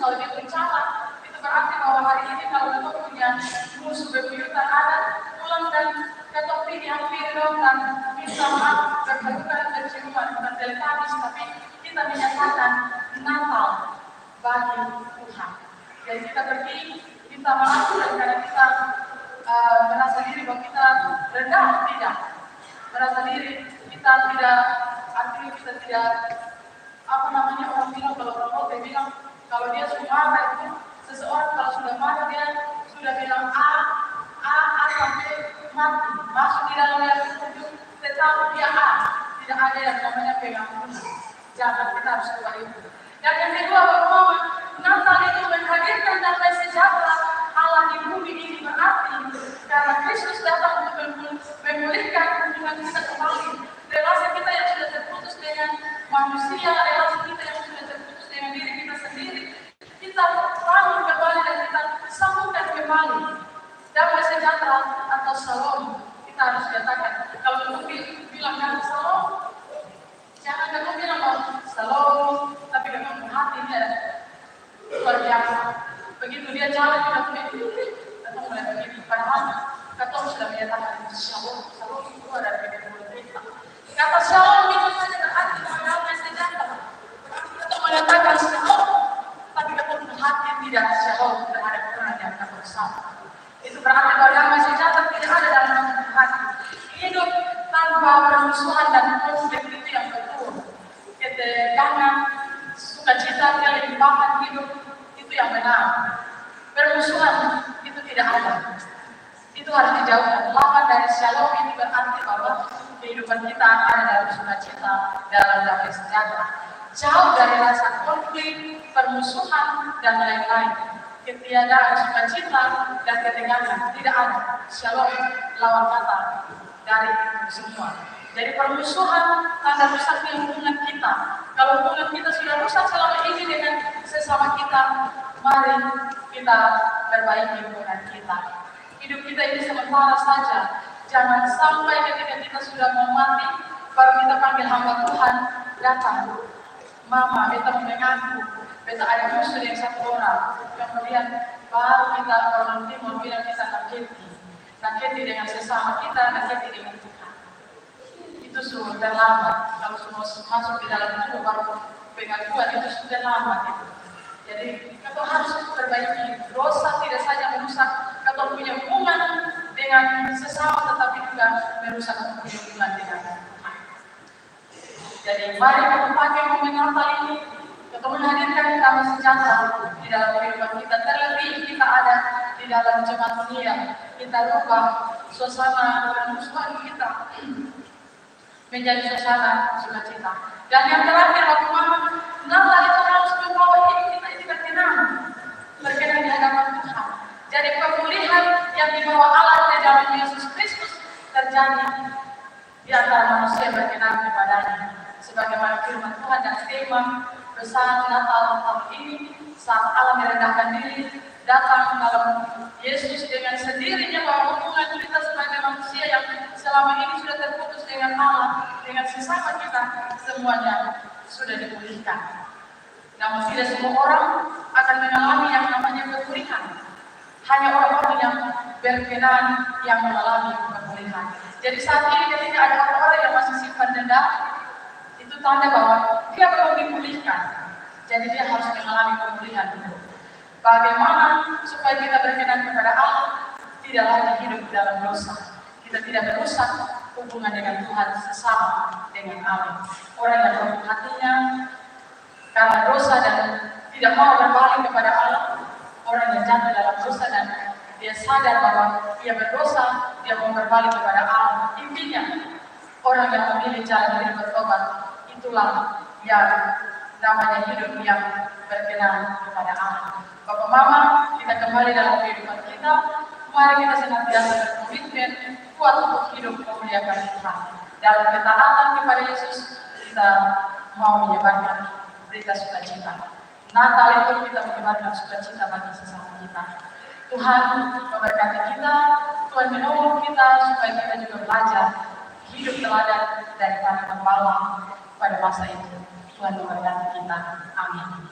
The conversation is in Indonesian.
kalau dia bencana, itu berarti bahwa hari ini kalau kita punya musuh bebuyutan ada, pulang dan ketok pilih hampir dong dan minta maaf, berpelukan dan ciuman, bukan teletabis, tapi kita menyatakan Natal bagi Tuhan. Jadi kita pergi minta maaf karena kita merasa diri bahwa kita rendah, tidak. Merasa diri kita tidak, artinya kita tidak, orang bilang kalau orang bilang kalau dia sudah marah itu, seseorang kalau sudah marah dia sudah bilang A sampai mati, masuk di dalam yang itu, tetapi dia tidak ada yang namanya pengampunan. Jangan, kita harus keluar itu. Dan yang kedua bahwa Natal itu menghadirkan damai sejahtera Allah di bumi ini, berarti karena Kristus datang untuk memulihkan hubungan kita kembali. Relasi kita yang sudah terputus dengan manusia, relasi kita yang sudah terputus dengan diri kita sendiri, kita bangun kembali dan kita sambungkan kembali. Damai sejahtera atau shalom, kita harus katakan. Kalau kamu bilang kan shalom, jangan kamu bilang shalom, tapi kamu hatinya luar biasa. Begitu dia jalan kita begini, atau mulai begini. Padahal kata sudah menyatakan shalom itu ada dari mulut kita. Kata shalom itu saja berarti damai sejahtera. Kita menyatakan shalom, tapi kata hati tidak shalom terhadap orang yang kita bersama. Itu berarti bahwa damai sejahtera tidak ada dalam hati. Hidup tanpa permusuhan dan konflik itu yang betul. Ketegangan, sukacita, kelimpahan hidup itu yang benar. Permusuhan itu tidak ada. Itu harus dijauhkan. Lawan dari shalom ini berarti bahwa kehidupan kita ada dalam sukacita, dalam damai sejahtera. Jauh dari rasa konflik, permusuhan, dan lain-lain. Ketiadaan sukacita dan ketegangan tidak ada. Shalom lawan kata dari semua. Jadi permusuhan tanda rusaknya hubungan kita. Kalau hubungan kita sudah rusak selama ini dengan sesama kita, mari kita perbaiki hubungan kita. Hidup kita ini sementara saja. Jangan sampai ketika kita sudah mau mati, baru kita panggil hamba Tuhan datang. Mama, beta mengaku, beta ada musuh yang satu orang. Kemudian baru kita orang timur bilang kita naketi dengan sesama kita, naketi dengan Tuhan. Itu sudah terlambat. Kalau semua masuk di dalam itu baru pengakuan itu sudah lama gitu. Jadi kita harus perbaiki. Dosa tidak saja merusak atau punya hubungan dengan sesama, tetapi juga merusak punya hubungan dengan Tuhan. Jadi mari kita pakai momen Natal ini untuk menghadirkan damai sejahtera di dalam kehidupan kita. Terlebih kita ada di dalam jemaat dunia, kita rubah suasana permusuhan kita menjadi suasana sukacita. Dan yang terakhir, bagaimana Natal itu harus membawa hidup kita ini berkenan di hadapan Tuhan. Jadi pemulihan yang dibawa Allah di dalam Yesus Kristus terjadi di antara manusia berkenan kepadanya. Sebagaimana firman Tuhan dan tema besar Natal tahun ini, saat Allah merendahkan diri, datang dalam Yesus dengan sendirinya bahwa hubungan kita sebagai manusia yang selama ini sudah terputus dengan Allah, dengan sesama kita, semuanya sudah dipulihkan. Namun tidak semua orang akan mengalami yang namanya pemulihan. Hanya orang-orang yang berkenan yang mengalami pemulihan. Jadi saat ini ketika ada orang-orang yang masih simpan dendam, itu tanda bahwa dia belum dipulihkan. Jadi dia harus mengalami pemulihan dulu. Bagaimana supaya kita berkenan kepada Allah, tidak lagi hidup dalam dosa. Kita tidak merusak hubungan dengan Tuhan sesama dengan Allah. Orang yang lembut hatinya karena dosa dan tidak mau berbalik kepada Allah, orang yang jatuh dalam dosa dan dia sadar bahwa dia berdosa, dia mau berbalik kepada Allah. Intinya, orang yang memilih jalan dari bertobat, itulah yang namanya hidup yang berkenan kepada Allah. Bapak Mama, kita kembali dalam kehidupan kita. Mari kita senantiasa berkomitmen kuat untuk hidup memuliakan Tuhan. Dalam ketaatan kepada Yesus, kita mau menyebarkan berita sukacita. Natal itu kita menyebarkan sukacita bagi sesama kita. Tuhan memberkati kita, Tuhan menolong kita supaya kita juga belajar hidup teladan dari para gembala pada masa itu. Tuhan memberkati kita. Amin.